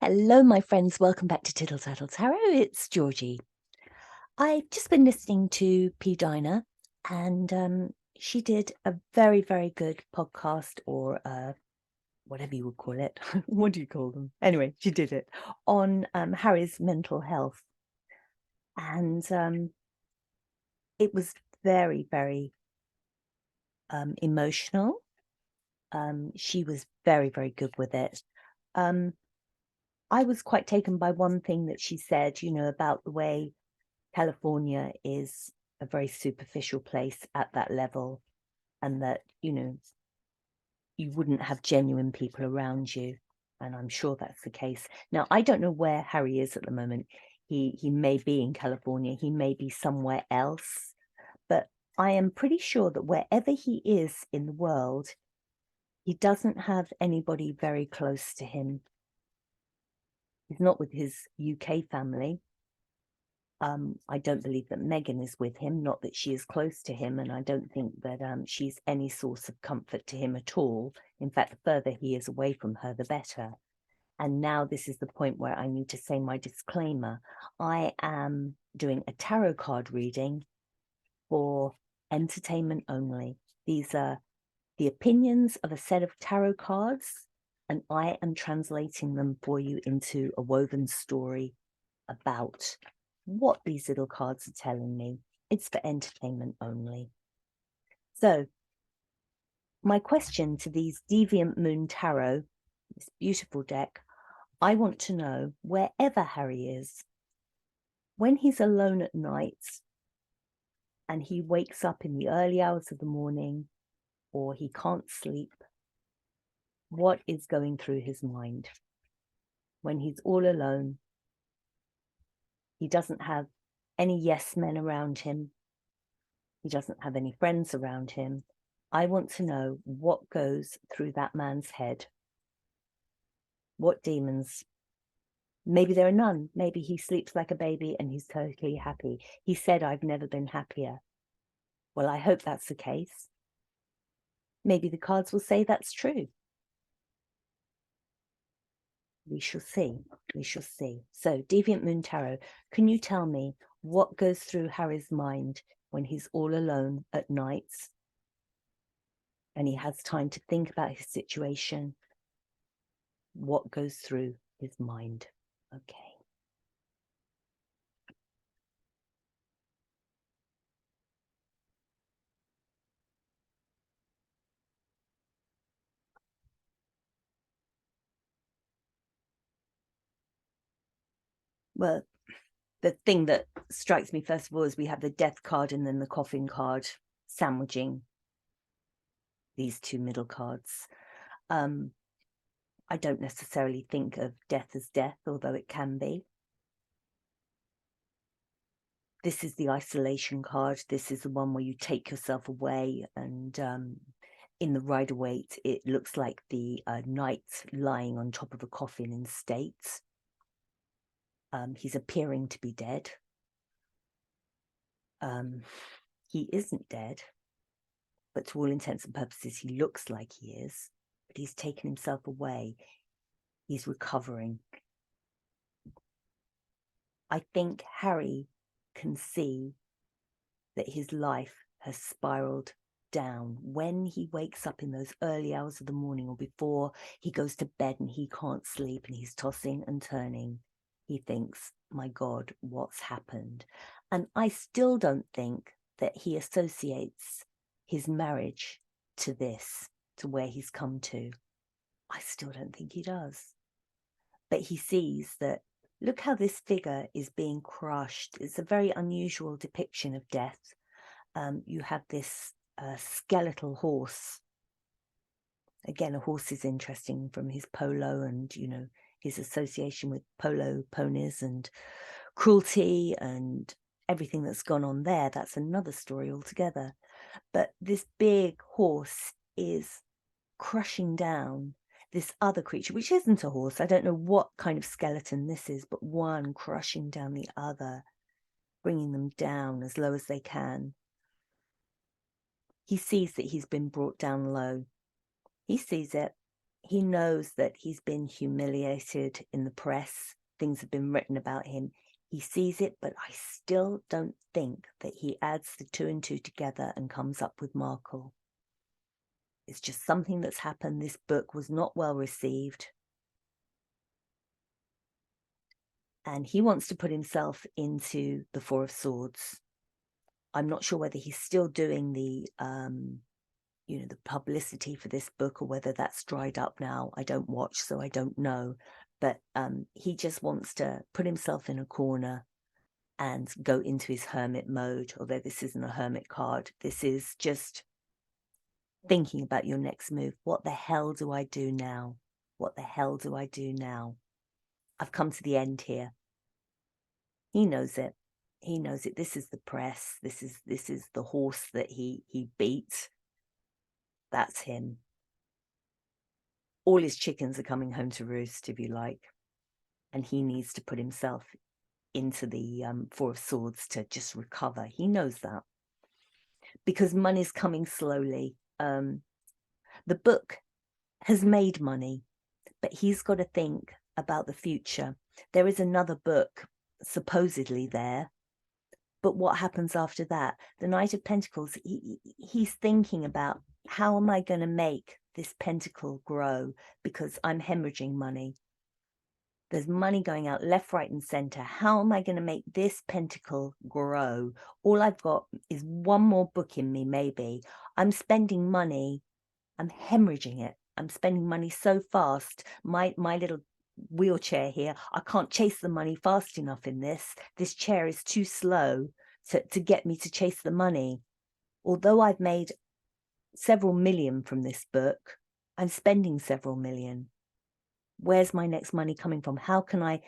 Hello, my friends. Welcome back to Tittle Tattle Tarot. It's Georgie. I've just been listening to P. Dinah, and she did a very, very good podcast, or whatever you would call it. What do you call them? Anyway, she did it on Harry's mental health. And it was very, very emotional. She was very, very good with it. I was quite taken by one thing that she said, about the way California is a very superficial place at that level, and that, you wouldn't have genuine people around you. And I'm sure that's the case. Now, I don't know where Harry is at the moment. He may be in California. He may be somewhere else. But I am pretty sure that wherever he is in the world, he doesn't have anybody very close to him. He's not with his UK family. I don't believe that Meghan is with him, not that she is close to him, and I don't think that she's any source of comfort to him at all. In fact, the further he is away from her, the better. And now this is the point where I need to say my disclaimer. I am doing a tarot card reading for entertainment only. These are the opinions of a set of tarot cards, and I am translating them for you into a woven story about what these little cards are telling me. It's for entertainment only. So my question to these Deviant Moon Tarot, this beautiful deck, I want to know, wherever Harry is, when he's alone at night and he wakes up in the early hours of the morning, or he can't sleep, what is going through his mind? When he's all alone, he doesn't have any yes men around him. He doesn't have any friends around him. I want to know what goes through that man's head. What demons? Maybe there are none. Maybe he sleeps like a baby and he's totally happy. He said, "I've never been happier." Well, I hope that's the case. Maybe the cards will say that's true. We shall see. We shall see. So, Deviant Moon Tarot, can you tell me what goes through Harry's mind when he's all alone at nights and he has time to think about his situation? What goes through his mind? Okay. Well, the thing that strikes me first of all is we have the death card and then the coffin card sandwiching these two middle cards. I don't necessarily think of death as death, although it can be. This is the isolation card. This is the one where you take yourself away, and in the Rider-Waite, it looks like the knight lying on top of a coffin in state. He's appearing to be dead. He isn't dead, but to all intents and purposes, he looks like he is. But he's taken himself away. He's recovering. I think Harry can see that his life has spiraled down. When he wakes up in those early hours of the morning, or before he goes to bed and he can't sleep and he's tossing and turning, he thinks, my God, what's happened? And I still don't think that he associates his marriage to this, to where he's come to. I still don't think he does. But he sees that, look how this figure is being crushed. It's a very unusual depiction of death. You have this skeletal horse. Again, a horse is interesting from his polo and, his association with polo ponies and cruelty and everything that's gone on there. That's another story altogether. But this big horse is crushing down this other creature, which isn't a horse. I don't know what kind of skeleton this is, but one crushing down the other, bringing them down as low as they can. He sees that he's been brought down low. He sees it. He knows that he's been humiliated in the press. Things have been written about him. He sees it, but I still don't think that he adds the 2 and 2 together and comes up with Markle. It's just something that's happened. This book was not well received. And he wants to put himself into the Four of Swords. I'm not sure whether he's still doing the the publicity for this book or whether that's dried up now. I don't watch, so I don't know. But he just wants to put himself in a corner and go into his hermit mode, although this isn't a hermit card. This is just thinking about your next move. What the hell do I do now? What the hell do I do now? I've come to the end here. He knows it. He knows it. This is the press. This is the horse that he beat. That's him. All his chickens are coming home to roost, if you like. And he needs to put himself into the Four of Swords to just recover. He knows that. Because money's coming slowly. The book has made money, but he's got to think about the future. There is another book supposedly there, but what happens after that? The Knight of Pentacles, he's thinking about, how am I going to make this pentacle grow? Because I'm hemorrhaging money. There's money going out left, right, and center. How am I going to make this pentacle grow? All I've got is one more book in me, maybe. I'm spending money. I'm hemorrhaging it. I'm spending money so fast. My little wheelchair here, I can't chase the money fast enough in this. This chair is too slow to get me to chase the money. Although I've made several million from this book, I'm spending several million. Where's my next money coming from? How can I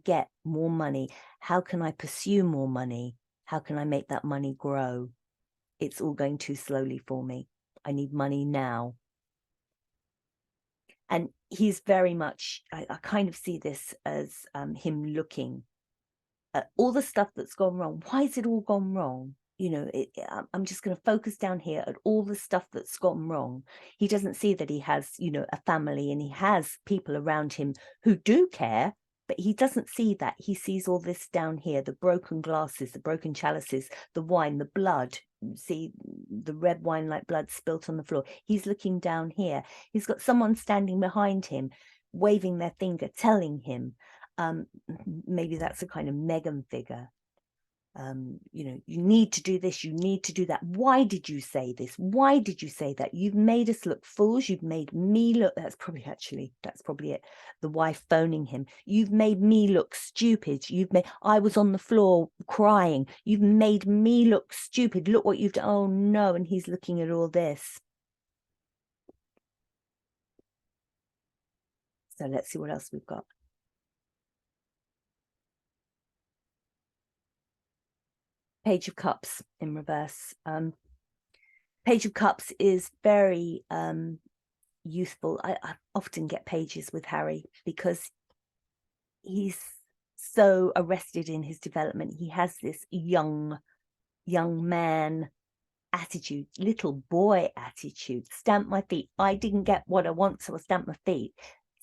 get more money? How can I pursue more money? How can I make that money grow? It's all going too slowly for me. I need money now. And he's very much, I kind of see this as him looking at all the stuff that's gone wrong. Why has it all gone wrong? You know, I'm just going to focus down here at all the stuff that's gone wrong. He doesn't see that he has, a family and he has people around him who do care, but he doesn't see that. He sees all this down here, the broken glasses, the broken chalices, the wine, the blood. See the red wine like blood spilt on the floor. He's looking down here. He's got someone standing behind him, waving their finger, telling him, maybe that's a kind of Megan figure. You need to do this, you need to do that. Why did you say this? Why did you say that? You've made us look fools. You've made me look, that's probably it. The wife phoning him. You've made me look stupid. I was on the floor crying. You've made me look stupid. Look what you've done. Oh no. And he's looking at all this. So let's see what else we've got. Page of Cups in reverse. Page of Cups is very youthful. I often get pages with Harry because he's so arrested in his development. He has this young man attitude, little boy attitude. Stamp my feet. I didn't get what I want, so I stamp my feet.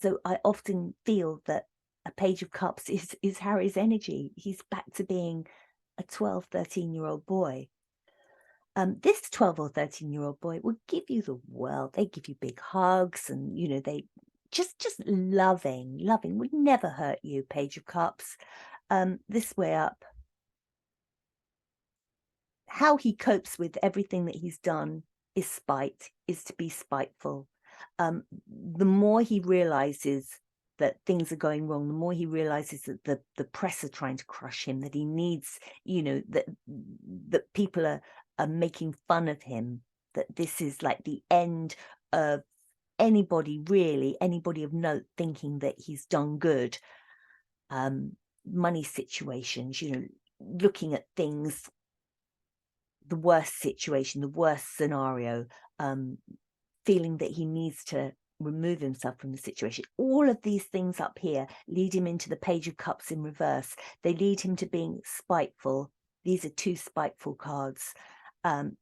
So I often feel that a Page of Cups is Harry's energy. He's back to being a 12, 13-year-old boy. This 12 or 13-year-old boy would give you the world. They give you big hugs and, they just loving would never hurt you, Page of Cups. This way up. How he copes with everything that he's done is spite, is to be spiteful. The more he realizes that things are going wrong, the more he realizes that the press are trying to crush him, that he needs, that people are making fun of him, that this is like the end of anybody of note thinking that he's done good. Money situations, looking at things, the worst situation, the worst scenario, feeling that he needs to remove himself from the situation. All of these things up here lead him into the Page of Cups in reverse. They lead him to being spiteful. These are two spiteful cards.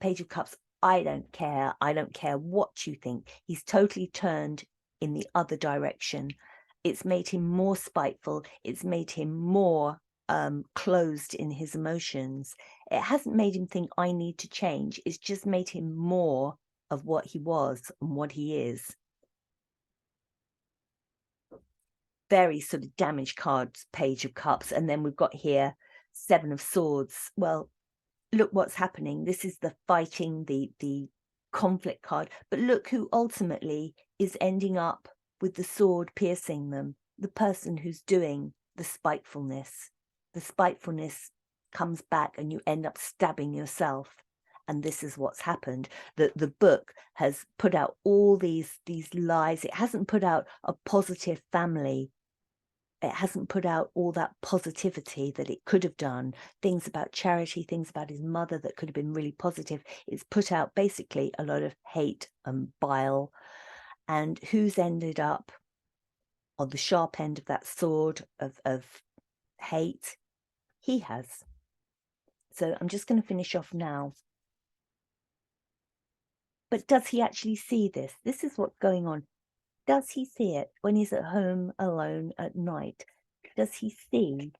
Page of Cups, I don't care what you think. He's totally turned in the other direction. It's made him more spiteful. It's made him more closed in his emotions. It hasn't made him think I need to change. It's just made him more of what he was and what he is. Very sort of damaged cards, Page of Cups, and then we've got here Seven of Swords. Well, look what's happening. This is the fighting, the conflict card, but look who ultimately is ending up with the sword piercing them. The person who's doing the spitefulness. The spitefulness comes back and you end up stabbing yourself. And this is what's happened. The book has put out all these lies. It hasn't put out a positive family. It hasn't put out all that positivity that it could have done. Things about charity, things about his mother that could have been really positive. It's put out basically a lot of hate and bile. And who's ended up on the sharp end of that sword of hate? He has. So I'm just going to finish off now. But does he actually see this? This is what's going on. Does he see it when he's at home alone at night? Does he see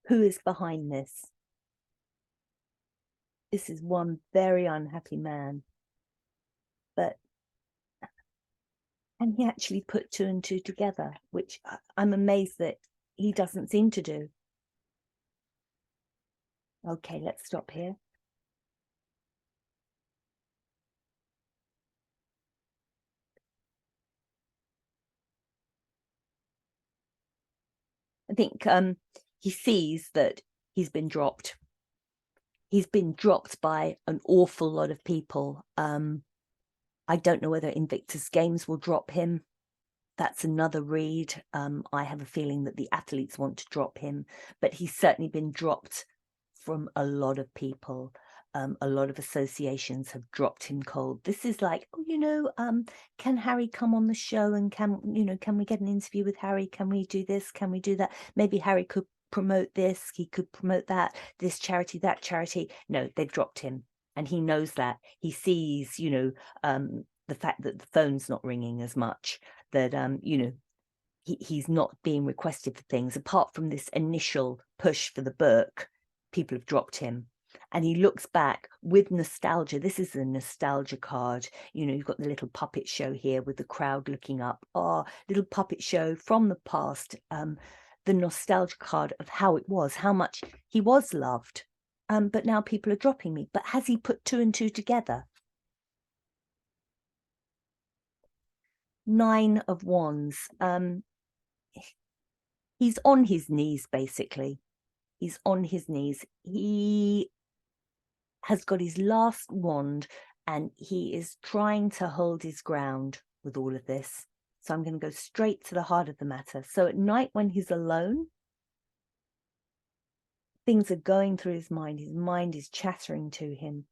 who is behind this? This is one very unhappy man. But can he actually put two and two together? Which I'm amazed that he doesn't seem to do. Okay, let's stop here. I think he sees that he's been dropped. He's been dropped by an awful lot of people. I don't know whether Invictus Games will drop him. That's another read. I have a feeling that the athletes want to drop him, but he's certainly been dropped from a lot of people. A lot of associations have dropped him cold. This is like, oh, can Harry come on the show and can we get an interview with Harry? Can we do this? Can we do that? Maybe Harry could promote this. He could promote that, this charity, that charity. No, they've dropped him. And he knows that. He sees, the fact that the phone's not ringing as much, that, he's not being requested for things. Apart from this initial push for the book, people have dropped him. And he looks back with nostalgia. This is a nostalgia card. You've got the little puppet show here with the crowd looking up. Oh, little puppet show from the past. The nostalgia card of how it was, how much he was loved. But now people are dropping me. But has he put two and two together? Nine of Wands. He's on his knees, basically. He's on his knees. He has got his last wand and he is trying to hold his ground with all of this. So I'm going to go straight to the heart of the matter. So at night when he's alone, things are going through his mind. His mind is chattering to him.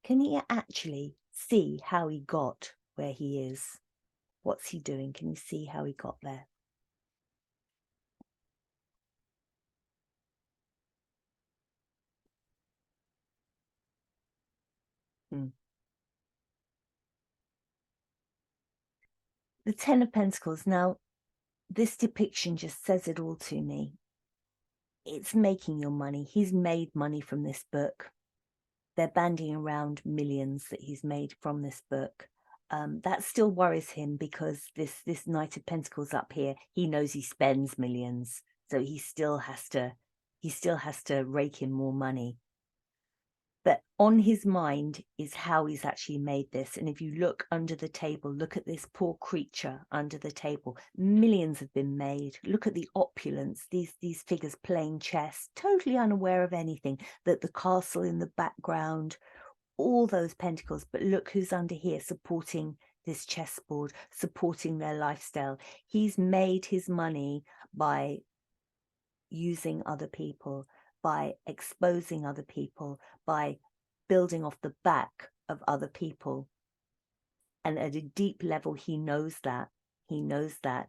Can he actually see how he got where he is? What's he doing? Can you see how he got there? The Ten of Pentacles. Now, this depiction just says it all to me. It's making your money. He's made money from this book. They're bandying around millions that he's made from this book. That still worries him because this Knight of Pentacles up here, he knows he spends millions, so he still has to rake in more money. But on his mind is how he's actually made this. And if you look under the table, look at this poor creature under the table. Millions have been made. Look at the opulence, these figures playing chess, totally unaware of anything, that the castle in the background, all those pentacles. But look who's under here supporting this chessboard, supporting their lifestyle. He's made his money by using other people, by exposing other people, by building off the back of other people. And at a deep level, he knows that. He knows that.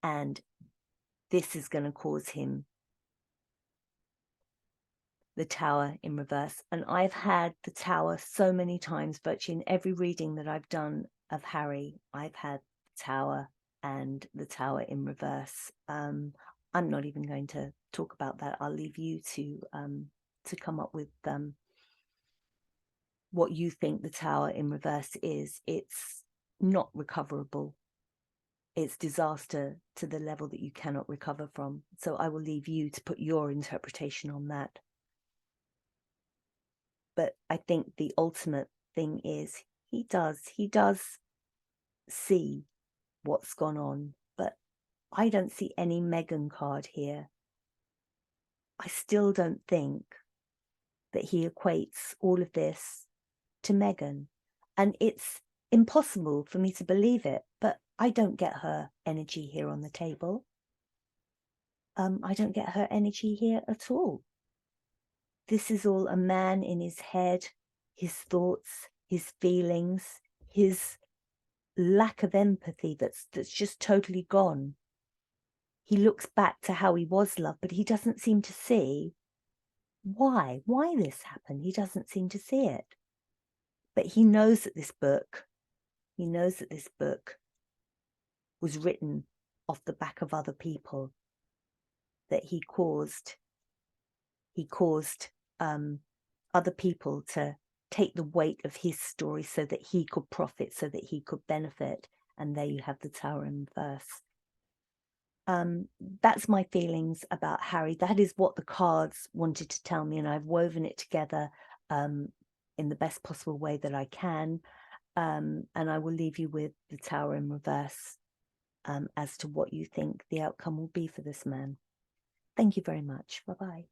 And this is going to cause him the Tower in reverse. And I've had the Tower so many times, virtually in every reading that I've done of Harry, I've had the Tower and the Tower in reverse. I'm not even going to talk about that. I'll leave you to come up with what you think the Tower in reverse is. It's not recoverable. It's disaster to the level that you cannot recover from. So I will leave you to put your interpretation on that. But I think the ultimate thing is he does see what's gone on, but I don't see any Meghan card here. I still don't think that he equates all of this to Meghan. And it's impossible for me to believe it, but I don't get her energy here on the table. I don't get her energy here at all. This is all a man in his head, his thoughts, his feelings, his lack of empathy that's just totally gone. He looks back to how he was loved, but he doesn't seem to see why this happened. He doesn't seem to see it. But he knows that this book was written off the back of other people, that he caused other people to take the weight of his story so that he could profit, so that he could benefit. And there you have the Tower in reverse. That's my feelings about Harry. That is what the cards wanted to tell me, and I've woven it together in the best possible way that I can. And I will leave you with the Tower in reverse as to what you think the outcome will be for this man. Thank you very much. Bye-bye.